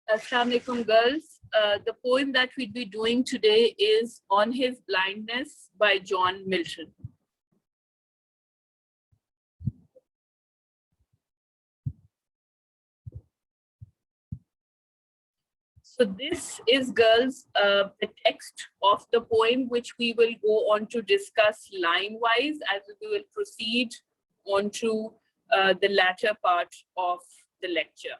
Assalamu alaikum, girls. The poem that we'd be doing today is On His Blindness by John Milton. So this is, girls, the text of the poem, which we will go on to discuss line-wise as we will proceed on to the latter part of the lecture.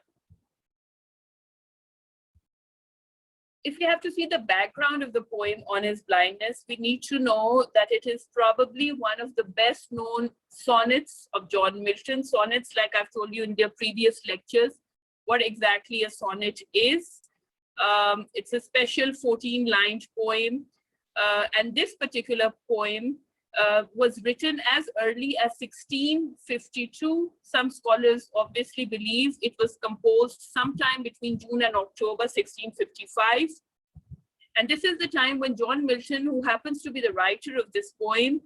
If we have to see the background of the poem On His Blindness, we need to know that it is probably one of the best known sonnets of John Milton. Sonnets, like I've told you in their previous lectures, what exactly a sonnet is. It's a special 14-lined poem. And this particular poem was written as early as 1652. Some scholars obviously believe it was composed sometime between June and October 1655. And this is the time when John Milton, who happens to be the writer of this poem,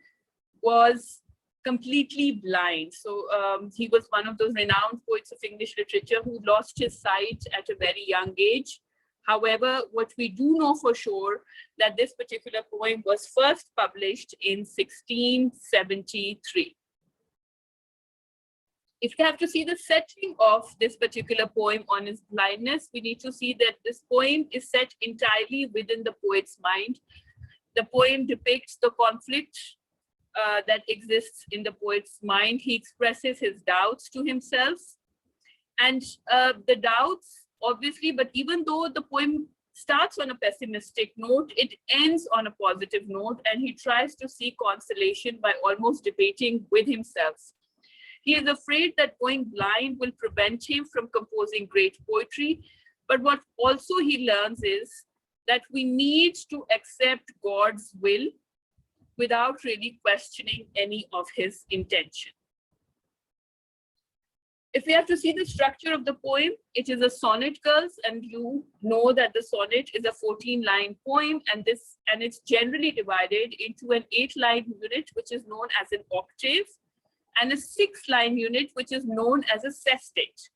was completely blind. So he was one of those renowned poets of English literature who lost his sight at a very young age. However, what we do know for sure that this particular poem was first published in 1673. If we have to see the setting of this particular poem On His Blindness, we need to see that this poem is set entirely within the poet's mind. The poem depicts the conflict that exists in the poet's mind. He expresses his doubts to himself. And the doubts, obviously, but even though the poem starts on a pessimistic note, it ends on a positive note, and he tries to seek consolation by almost debating with himself. He is afraid that going blind will prevent him from composing great poetry, but what also he learns is that we need to accept God's will without really questioning any of his intention. If we have to see the structure of the poem, it is a sonnet, girls, and you know that the sonnet is a 14-line poem, and it's generally divided into an 8-line unit, which is known as an octave, and a 6-line unit, which is known as a sestet.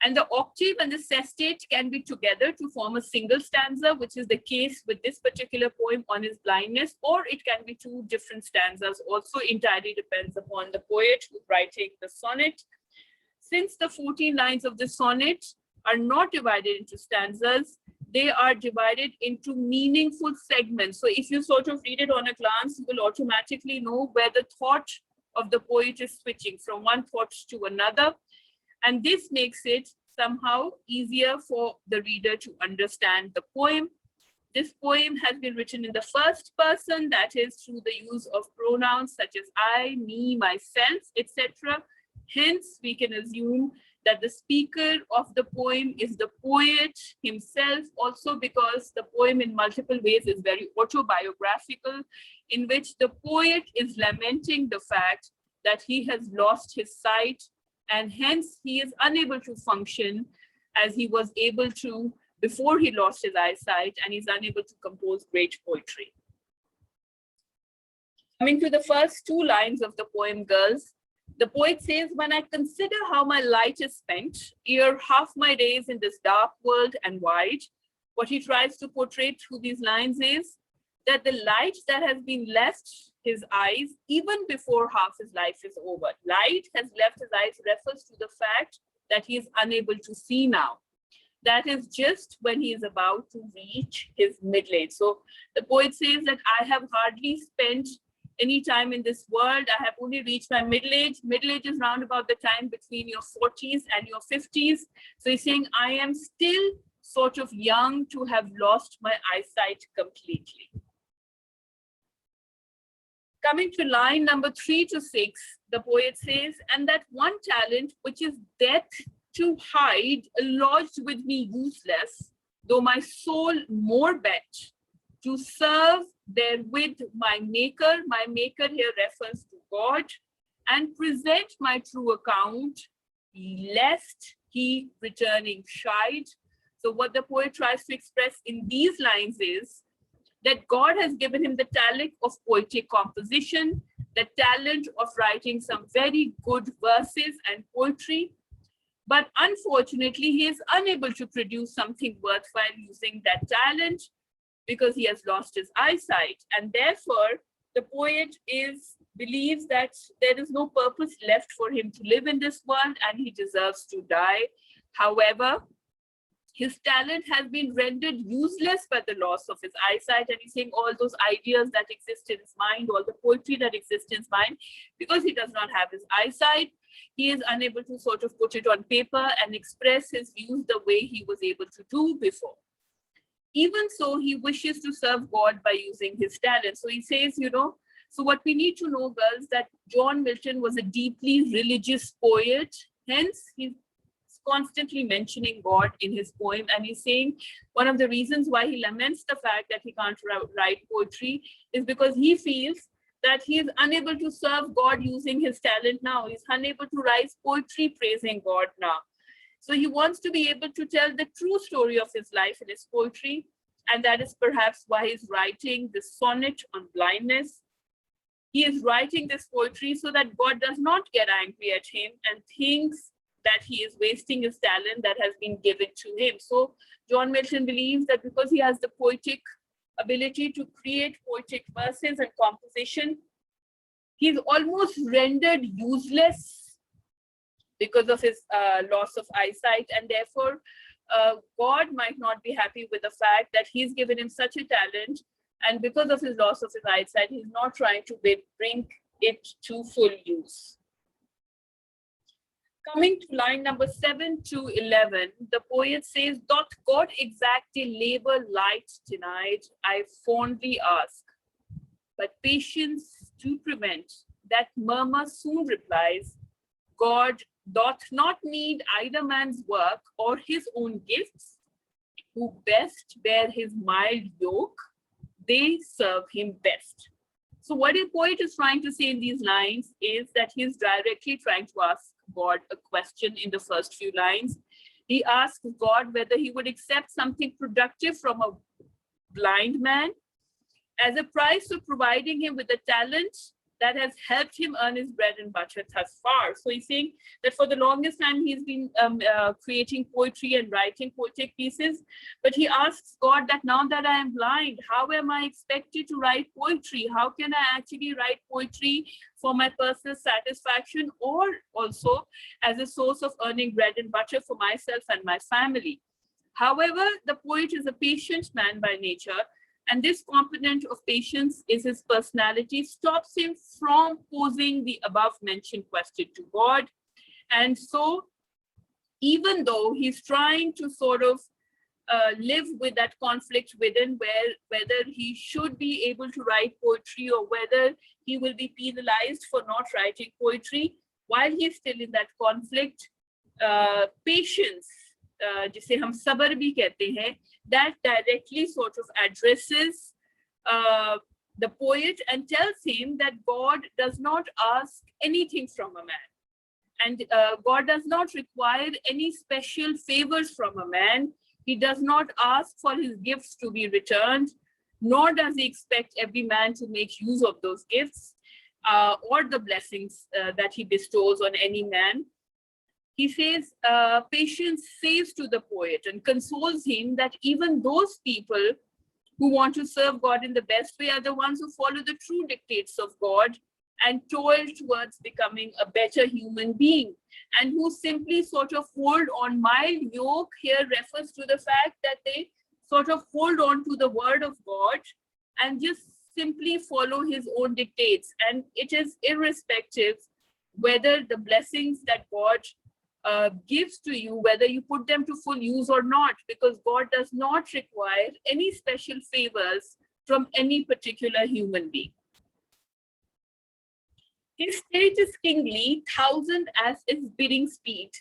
And the octave and the sestet can be together to form a single stanza, which is the case with this particular poem On His Blindness, or it can be two different stanzas. Also entirely depends upon the poet who's writing the sonnet. Since the 14 lines of the sonnet are not divided into stanzas, they are divided into meaningful segments. So if you sort of read it on a glance, you will automatically know where the thought of the poet is switching from one thought to another. And this makes it somehow easier for the reader to understand the poem. This poem has been written in the first person, that is through the use of pronouns such as I, me, myself, etc. Hence, we can assume that the speaker of the poem is the poet himself, also because the poem in multiple ways is very autobiographical, in which the poet is lamenting the fact that he has lost his sight, and hence he is unable to function as he was able to before he lost his eyesight, and he's unable to compose great poetry. Coming to the first 2 lines of the poem, girls, the poet says, when I consider how my light is spent, ere half my days in this dark world and wide, what he tries to portray through these lines is that the light that has been left his eyes, even before half his life is over, light has left his eyes refers to the fact that he is unable to see now. That is just when he is about to reach his middle age. So the poet says that I have hardly spent any time in this world. I have only reached my middle age. Middle age is round about the time between your 40s and your 50s. So he's saying, I am still sort of young to have lost my eyesight completely. Coming to line number 3 to 6, the poet says, and that one talent which is death to hide, lodged with me useless, though my soul more bet to serve therewith my maker here refers to God, and present my true account, lest he returning chide. So what the poet tries to express in these lines is that God has given him the talent of poetic composition, the talent of writing some very good verses and poetry, But unfortunately, he is unable to produce something worthwhile using that talent because he has lost his eyesight. And therefore, the poet believes that there is no purpose left for him to live in this world and he deserves to die. However, his talent has been rendered useless by the loss of his eyesight, and he's saying all those ideas that exist in his mind, all the poetry that exists in his mind, because he does not have his eyesight, he is unable to sort of put it on paper and express his views the way he was able to do before. Even so, he wishes to serve God by using his talent. So he says, so what we need to know, girls, that John Milton was a deeply religious poet. Hence, he's constantly mentioning God in his poem. And he's saying one of the reasons why he laments the fact that he can't write poetry is because he feels that he is unable to serve God using his talent now. He's unable to write poetry praising God now. So he wants to be able to tell the true story of his life in his poetry. And that is perhaps why he's writing this sonnet on blindness. He is writing this poetry so that God does not get angry at him and thinks that he is wasting his talent that has been given to him. So John Milton believes that because he has the poetic ability to create poetic verses and composition, he's almost rendered useless because of his loss of eyesight, and therefore God might not be happy with the fact that he's given him such a talent, and because of his loss of his eyesight, he's not trying to bring it to full use. Coming to line number 7 to 11, the poet says, "Doth God exactly labor light denied? I fondly ask, but patience to prevent. That murmur soon replies, God doth not need either man's work or his own gifts. Who best bear his mild yoke, they serve him best." So what a poet is trying to say in these lines is that he's directly trying to ask God a question in the first few lines. He asks God whether he would accept something productive from a blind man as a price for providing him with a talent that has helped him earn his bread and butter thus far. So he's saying that for the longest time he's been creating poetry and writing poetic pieces, but he asks God that now that I am blind, how am I expected to write poetry? How can I actually write poetry for my personal satisfaction or also as a source of earning bread and butter for myself and my family? However, the poet is a patient man by nature, and this component of patience is his personality, stops him from posing the above mentioned question to God. And so, even though he's trying to sort of live with that conflict within, whether he should be able to write poetry or whether he will be penalized for not writing poetry, while he's still in that conflict, patience, जिसे हम सबर भी कहते हैं, that directly sort of addresses the poet and tells him that God does not ask anything from a man, and God does not require any special favors from a man. He does not ask for his gifts to be returned, nor does he expect every man to make use of those gifts or the blessings that he bestows on any man. He says, patience says to the poet and consoles him that even those people who want to serve God in the best way are the ones who follow the true dictates of God and toil towards becoming a better human being, and who simply sort of hold on. Mild yoke here refers to the fact that they sort of hold on to the word of God and just simply follow his own dictates. And it is irrespective whether the blessings that God gives to you, whether you put them to full use or not, because God does not require any special favors from any particular human being. His state is kingly, thousand as its bidding speed,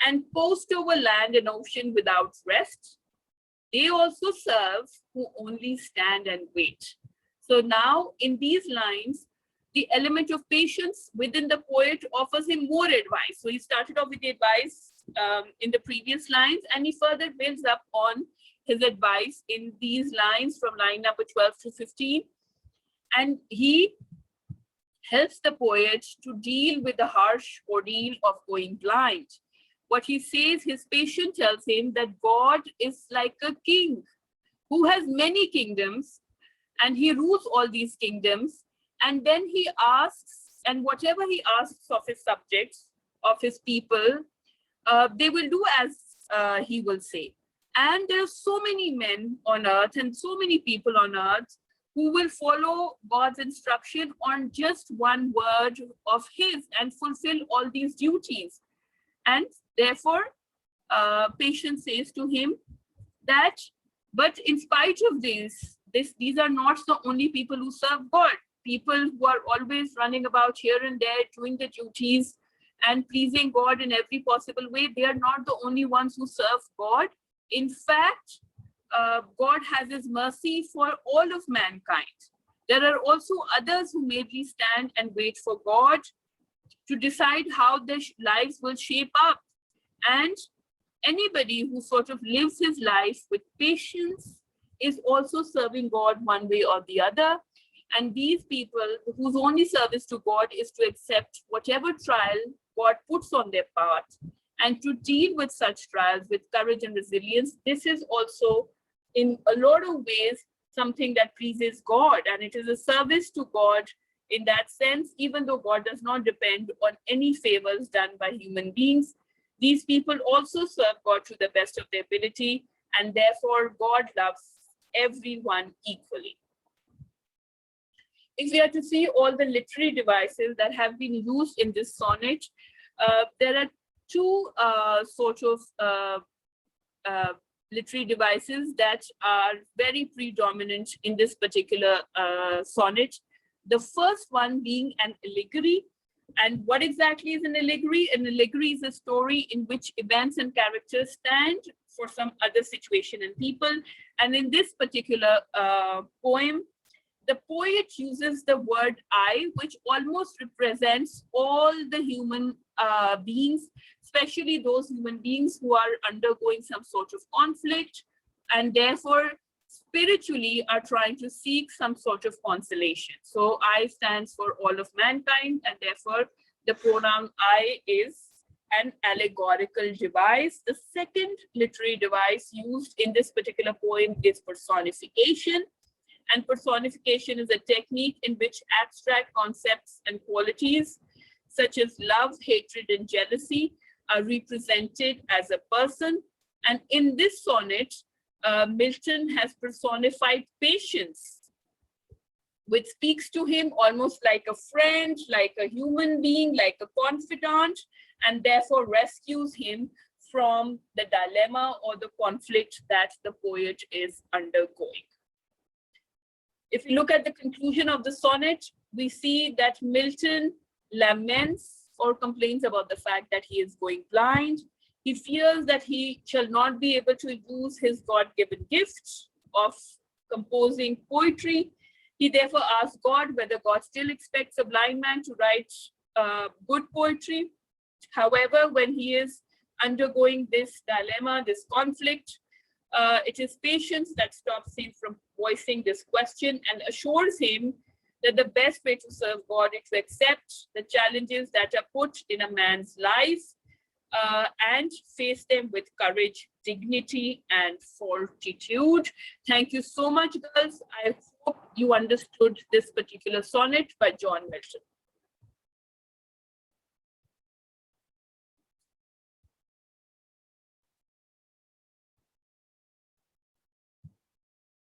and post over land and ocean without rest. They also serve who only stand and wait. So now in these lines, the element of patience within the poet offers him more advice. So he started off with the advice in the previous lines, and he further builds up on his advice in these lines from line number 12 to 15. And he helps the poet to deal with the harsh ordeal of going blind. what he says, his patient tells him that God is like a king who has many kingdoms, and he rules all these kingdoms. And then he asks, and whatever he asks of his subjects, of his people, they will do as he will say. And there are so many men on earth and so many people on earth who will follow God's instruction on just one word of his and fulfill all these duties. And therefore, patient says to him that, but in spite of these are not the only people who serve God. People who are always running about here and there, doing the duties and pleasing God in every possible way, they are not the only ones who serve God. In fact, God has his mercy for all of mankind. There are also others who merely stand and wait for God to decide how their lives will shape up. And anybody who sort of lives his life with patience is also serving God one way or the other. And these people whose only service to God is to accept whatever trial God puts on their path and to deal with such trials with courage and resilience, this is also in a lot of ways something that pleases God, and it is a service to God in that sense, even though God does not depend on any favors done by human beings. These people also serve God to the best of their ability, and therefore God loves everyone equally. If we are to see all the literary devices that have been used in this sonnet, there are two sort of literary devices that are very predominant in this particular sonnet. The first one being an allegory. And what exactly is an allegory? An allegory is a story in which events and characters stand for some other situation and people. And in this particular poem, the poet uses the word I, which almost represents all the human beings, especially those human beings who are undergoing some sort of conflict and therefore spiritually are trying to seek some sort of consolation. So I stands for all of mankind, and therefore the pronoun I is an allegorical device. The second literary device used in this particular poem is personification. And personification is a technique in which abstract concepts and qualities such as love, hatred, and jealousy are represented as a person. And in this sonnet, Milton has personified patience, which speaks to him almost like a friend, like a human being, like a confidant, and therefore rescues him from the dilemma or the conflict that the poet is undergoing. If you look at the conclusion of the sonnet, we see that Milton laments or complains about the fact that he is going blind. He fears that he shall not be able to use his God-given gift of composing poetry. He therefore asks God whether God still expects a blind man to write good poetry. However, when he is undergoing this dilemma, this conflict, it is patience that stops him from voicing this question and assures him that the best way to serve God is to accept the challenges that are put in a man's life and face them with courage, dignity, and fortitude. Thank you so much, girls. I hope you understood this particular sonnet by John Milton.